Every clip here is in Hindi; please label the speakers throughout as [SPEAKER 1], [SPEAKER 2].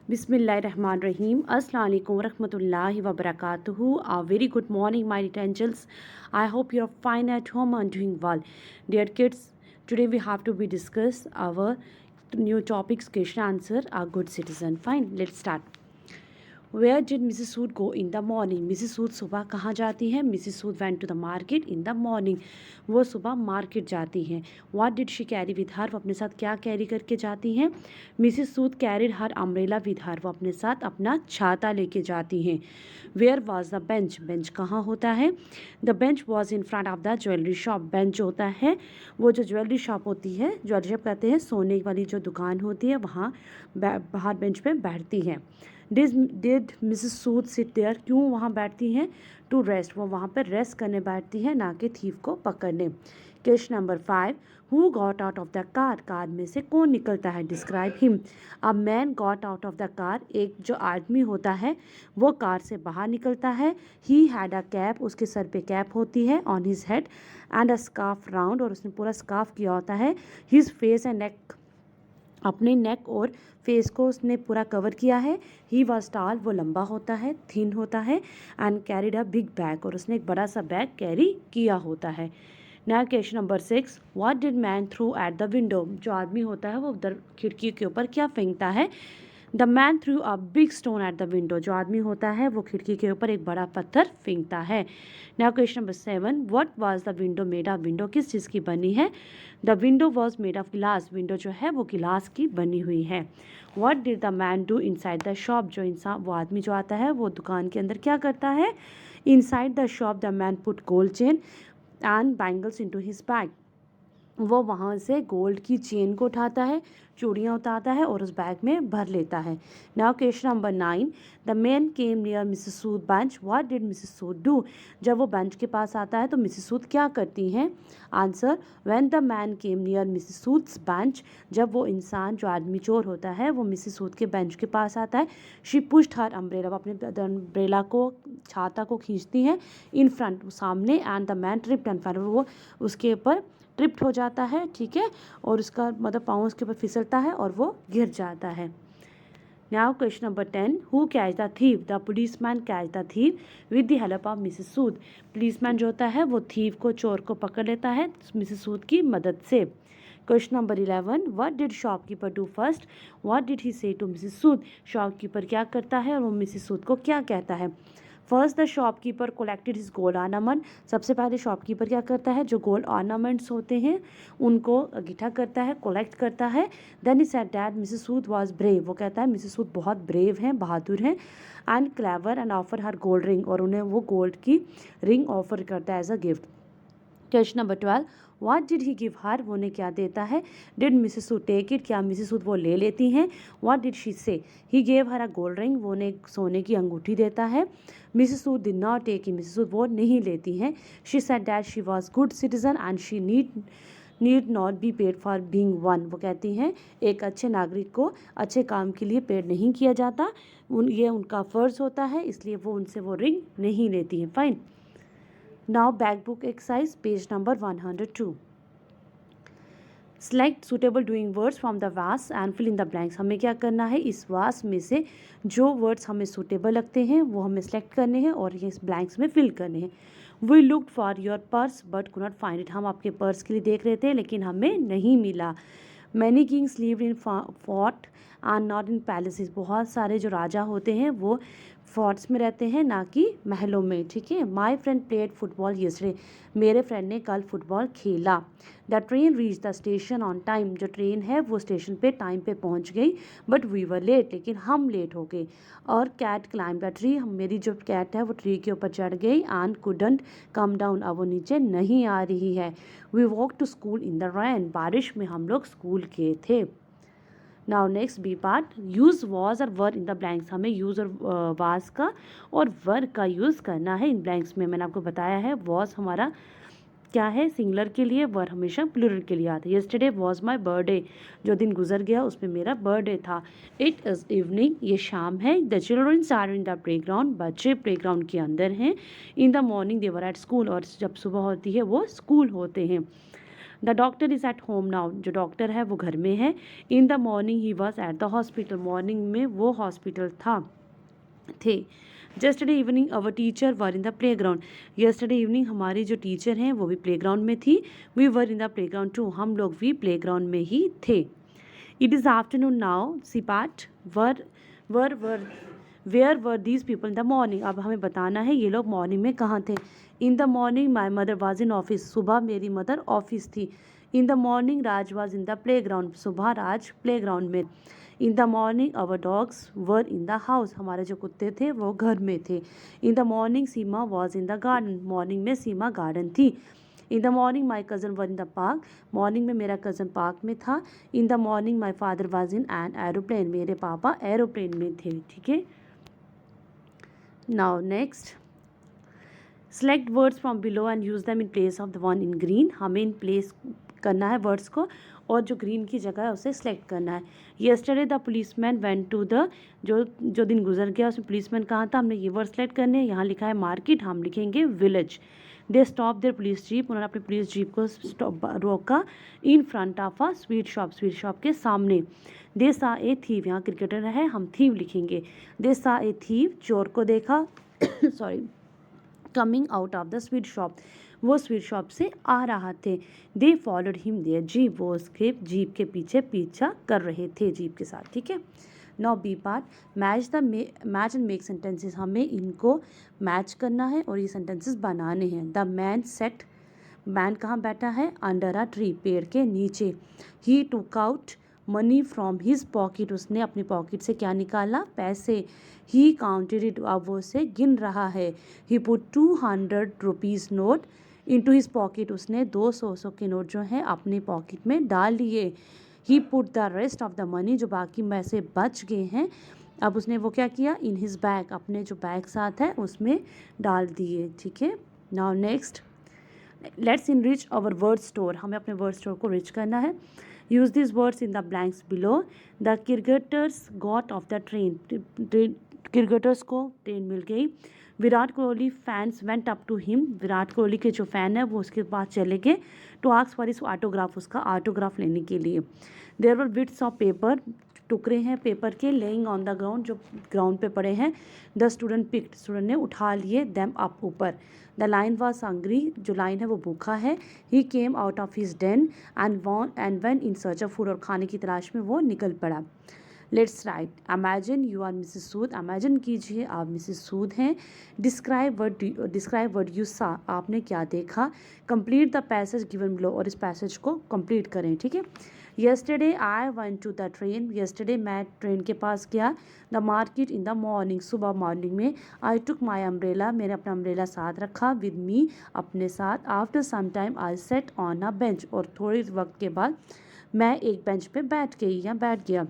[SPEAKER 1] Bismillahirrahmanirrahim. Assalamu alaikum warahmatullahi wabarakatuhu. A very good morning, my dear angels. I hope you're fine at home and doing well. Dear kids, today we have to be discuss our new topics question answer a good citizen. Fine, let's start. Where did Mrs Sood go in the morning? Mrs Sood सुबह कहाँ जाती हैं? Mrs Sood went to the market in the morning. वो सुबह मार्केट जाती हैं. What did she carry with her? वो अपने साथ क्या कैरी करके जाती हैं? Mrs Sood carried her umbrella with her. वो अपने साथ अपना छाता लेके जाती हैं. Where was the bench? Bench कहाँ होता है? The bench was in front of the jewellery shop. Bench जो होता है वो जो ज्वेलरी शॉप होती है, ज्वेलरी शॉप कहते हैं सोने वाली जो दुकान होती है, वहाँ बाहर बेंच पे बैठती हैं. Did Mrs Sood sit there? क्यों वहाँ बैठती हैं? To rest. वो वहाँ पर रेस्ट करने बैठती हैं, ना कि थीफ को पकड़ने. Question number 5. Who got out of the car? Car में से कौन निकलता है? Describe him. A man got out of the car. एक जो आदमी होता है वो कार से बाहर निकलता है. He had a cap. उसके सर पे कैप होती है. On his head and a scarf round. और उसने पूरा स्कार्फ किया होता है. His face and neck. अपने नेक और फेस को उसने पूरा कवर किया है. ही वॉज टाल. वो लंबा होता है, थिन होता है. And carried a big bag. और उसने एक बड़ा सा बैग कैरी किया होता है. Now question number 6. What did man through eight the window? जो आदमी होता है वो उधर खिड़की के ऊपर क्या फेंकता है? The man through a big stone at the window. जो आदमी होता है वो खिड़की के ऊपर एक बड़ा पत्थर फेंकता है. Now question number 7. What was the window made of? Window किस चीज़ की बनी है? The window was made of गिलास. विंडो जो है वो गिलास की बनी हुई है. What did the man do inside the shop? जो इंसान वो आदमी जो आता है वो दुकान के अंदर क्या करता है? Inside the shop the man put gold chain and bangles into his bag. वो वहाँ से गोल्ड की चेन को उठाता है, चूड़ियाँ उतारता है और उस बैग में भर लेता है. Now question number 9. The man came near Mrs Sood bench. What did Mrs Sood do? जब वो बेंच के पास आता है तो मिसिस सूद क्या करती हैं? Answer. When the man came near Mrs soothes bench. जब वो इंसान जो आदमी चोर होता है वो मिसिस सूद के बेंच के पास आता है. She pushed her umbrella. वो अपने अम्ब्रेला को, छाता को खींचती हैं इन फ्रंट, सामने. And the man tripped and fail. वो उसके ऊपर ट्रिप्ट हो जाता है, ठीक है, और उसका मतलब पाँव उसके ऊपर फिसलता है और वो गिर जाता है. Now question number 10. Who catch the thief? The policeman catch the thief with the help of Mrs Sood. Policeman जो होता है वो थीव को, चोर को पकड़ लेता है मिसिस सूद की मदद से. Question number 11. What did shopkeeper do first? What did ही से टू मिसिस सूद? शॉपकीपर क्या करता है और वो मिसिस सूद को क्या कहता है? First the shopkeeper collected his gold ornament. सबसे पहले शॉपकीपर क्या करता है? जो गोल्ड ऑर्नामेंट्स होते हैं उनको इकट्ठा करता है, कलेक्ट करता है. Then he said that Mrs Sood was brave. वो कहता है मिसिस सूद बहुत ब्रेव हैं, बहादुर हैं. And clever and offer her gold ring. और उन्हें वो गोल्ड की रिंग ऑफर करता है as a gift. Question number 12. What did he give her? वो उन्हें क्या देता है? Did Mrs Sood take it? क्या मिसिस सूद वो ले लेती हैं? What did she say? He gave her a gold ring. वो उन्हें सोने की अंगूठी देता है. Mrs Sood did not take it. Mrs Sood वो नहीं लेती हैं. She said that she was good citizen and she need not be paid for being one. वो कहती हैं एक अच्छे नागरिक को अच्छे काम के लिए पेड नहीं किया जाता, ये उनका फ़र्ज़ होता है, इसलिए वो उनसे वो रिंग नहीं लेती हैं. Fine. Now backbook exercise page number 102. Select suitable doing words from the vase and fill in the blanks. हमें क्या करना है? इस वास में से जो वर्ड्स हमें सूटेबल लगते हैं वो हमें सेलेक्ट करने हैं और ये इस ब्लैंक्स में फिल करने हैं. We looked for your purse but could not find it. हम आपके पर्स के लिए देख रहे थे लेकिन हमें नहीं मिला. Many kings lived in fort and not in palaces. बहुत सारे जो राजा होते हैं वो फोर्ट्स में रहते हैं, ना कि महलों में, ठीक है. My friend played football yesterday. मेरे फ्रेंड ने कल फुटबॉल खेला. The train reach the station on time. जो ट्रेन है वो स्टेशन पे टाइम पे पहुंच गई. But we were late. लेकिन हम लेट हो गए. और कैट क्लाइंब द ट्री. मेरी जो कैट है वो ट्री के ऊपर चढ़ गई. And couldn't come down. अब वो नीचे नहीं आ रही है. We walk to school in the rain. बारिश में हम लोग स्कूल गए थे. Now next B part. Use was or were in the blanks. हमें यूज़ और वाज का और वर का यूज़ करना है इन ब्लैंक्स में. मैंने आपको बताया है वॉज हमारा क्या है? सिंगुलर के लिए. वर हमेशा प्लूरल के लिए आता है. Yesterday was my birthday. जो दिन गुजर गया उसमें मेरा बर्थडे था. It is evening. ये शाम है. The childrens are in the playground. बच्चे प्ले ग्राउंड के अंदर हैं. In the morning they were at school. और जब सुबह होती है वो स्कूल होते हैं. The doctor is at home now, जो डॉक्टर है वो घर में है. In the morning he was at the hospital, morning में वो हॉस्पिटल थे. Yesterday evening our teacher were in the play ground, yesterday evening हमारी जो टीचर हैं वो भी प्ले ग्राउंड में थी. We were in the playground too, हम लोग भी प्ले ग्राउंड में ही थे. It is afternoon now, C part where were these people in the morning. अब हमें बताना है ये लोग मॉर्निंग में कहाँ थे. इन the morning my mother was in office, सुबह मेरी मदर ऑफिस थी. इन the morning Raj was in the play ground, सुबह राज प्ले ग्राउंड में. इन the morning our dogs were in the house, हमारे जो कुत्ते थे वो घर में थे. इन the morning Seema was in the garden, morning में सीमा गार्डन थी. इन the morning my cousin were in the park, morning में मेरा कज़न पार्क में था. इन the morning my father was in an aeroplane, मेरे पापा एरोप्लेन में थे. ठीक है. Now next, select words from below and use them in place of the one in green. हमें इन प्लेस करना है वर्ड्स को और जो ग्रीन की जगह है उसे सेलेक्ट करना है. Yesterday the policeman went to the, जो दिन गुजर गया उसमें पुलिसमैन कहाँ था, हमने ये वर्ड सेलेक्ट करने हैं. यहाँ लिखा है मार्केट, हम लिखेंगे village. They stop their police jeep, उन्होंने अपनी पुलिस जीप को रोका. In front of a sweet shop के सामने. दे सा ए थीव, यहाँ क्रिकेटर है हम थीव लिखेंगे. दे सा ए थीव, चोर को देखा sorry, coming out of the sweet shop, वो स्वीट शॉप से आ रहा थे. They followed him their jeep, वो उसके जीप के पीछे पीछा कर रहे थे जीप के साथ. ठीक है. Now B part, match and make sentences, हमें इनको मैच करना है और ये सेंटेंसेस बनाने हैं. द मैन सेट, मैन कहाँ बैठा है, अंडर अ ट्री, पेड़ के नीचे. He took out money from his pocket, उसने अपनी पॉकेट से क्या निकाला, पैसे. ही काउंटेड इट, अब वो उसे गिन रहा है. He put 200 rupees note into his pocket, उसने 200 के नोट जो हैं अपनी पॉकेट में डाल लिए. He put the rest of the money, जो बाकी पैसे बच गए हैं अब उसने वो क्या किया, इन हिज बैग, अपने जो बैग साथ है उसमें डाल दिए. ठीक है. Now next, let's enrich our word store, हमें अपने वर्ड स्टोर को रिच करना है. Use this words in the blanks below. The cricketers got off the train, cricketers को ट्रेन मिल गई. Virat Kohli fans went up to him, Virat Kohli के जो फ़ैन है वो उसके पास चले गए. To ask for his autograph, उसका ऑटोग्राफ लेने के लिए. There were bits of paper, टुकड़े हैं पेपर के, लेइंग ऑन द ग्राउंड, जो ग्राउंड पे पड़े हैं. द स्टूडेंट पिक्ड, स्टूडेंट ने उठा लिए. देम अप, ऊपर. द लाइन वॉज हंग्री, जो लाइन है वो भूखा है. He came out of his den and went in search of food, और खाने की तलाश में वो निकल पड़ा. Let's write, imagine you are Mrs Sood, imagine कीजिए आप मिसेस सूद हैं. डिस्क्राइब वर्ड यू सा, आपने क्या देखा. Complete the passage given below, और इस पैसेज को कंप्लीट करें. ठीक है. Yesterday I went to the train, येस्टरडे मैं ट्रेन के पास गया. The market in the morning, सुबह मॉर्निंग में. आई टुक माई अम्ब्रेला, मैंने अपना अम्ब्रेला साथ रखा. विद मी, अपने साथ. After some time I set on a bench, और थोड़े वक्त के बाद मैं एक बेंच पे बैठ गया.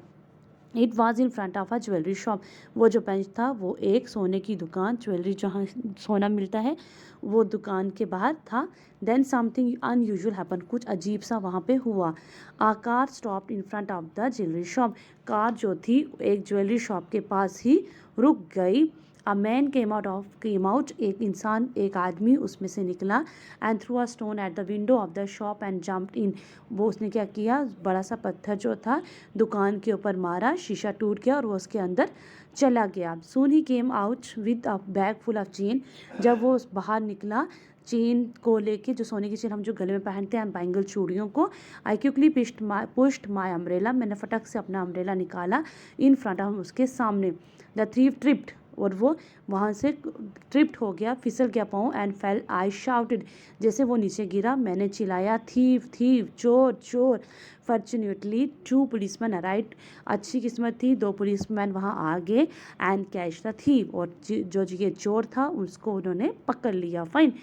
[SPEAKER 1] It was in front of a jewellery shop, वो जो बेंच था वो एक सोने की दुकान, ज्वेलरी जहाँ सोना मिलता है वो दुकान के बाहर था. देन समथिंग अनयूजुअल हैपन, कुछ अजीब सा वहाँ पे हुआ. A car stopped in front of the jewellery shop, car जो थी एक ज्वेलरी शॉप के पास ही रुक गई. अ मैन केम आउट, एक इंसान, एक आदमी उसमें से निकला. And threw a stone at the window of the shop and jumped in, वो उसने क्या किया, बड़ा सा पत्थर जो था दुकान के ऊपर मारा, शीशा टूट गया और वो उसके अंदर चला गया. Soon he came out with a bag full of chain, जब वो बाहर निकला चेन को लेके, जो सोने की चेन हम जो गले में पहनते हैं, बैंगल चूड़ियों को. I quickly pushed my umbrella, मैंने फटक से अपना अम्ब्रेला निकाला. इन फ्रंट ऑफ, उसके सामने. द थीव ट्रिप्ड, और वो वहाँ से ट्रिप्ड हो गया, फिसल गया पाँव. एंड फेल, आई शाउटेड, जैसे वो नीचे गिरा मैंने चिल्लाया, थीव थीव, चोर चोर. फॉर्चुनेटली 2 पुलिसमैन अराइव्ड, अच्छी किस्मत थी 2 पुलिसमैन वहाँ आ गए. एंड कैच द थीव, और जो ये चोर था उसको उन्होंने पकड़ लिया. फाइन.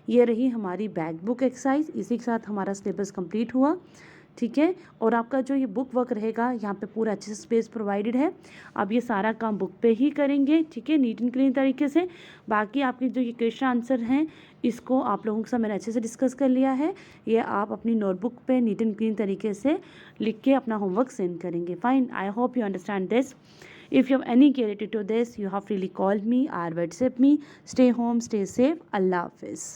[SPEAKER 1] ये रही हमारी बैक बुक एक्सरसाइज, इसी के साथ हमारा सिलेबस कंप्लीट हुआ. ठीक है. और आपका जो ये बुक वर्क रहेगा यहाँ पे पूरा अच्छे से स्पेस प्रोवाइडेड है. अब ये सारा काम बुक पे ही करेंगे. ठीक है, नीट एंड क्लीन तरीके से. बाकी आपके जो ये क्वेश्चन आंसर हैं इसको आप लोगों के साथ मैंने अच्छे से डिस्कस कर लिया है. ये आप अपनी नोटबुक पे नीट एंड क्लीन तरीके से लिख के अपना होमवर्क सेंड करेंगे. Fine. I hope you understand this. If you have any query to this, you have freely called me or WhatsApp me. Stay home, stay safe. Allah Hafiz.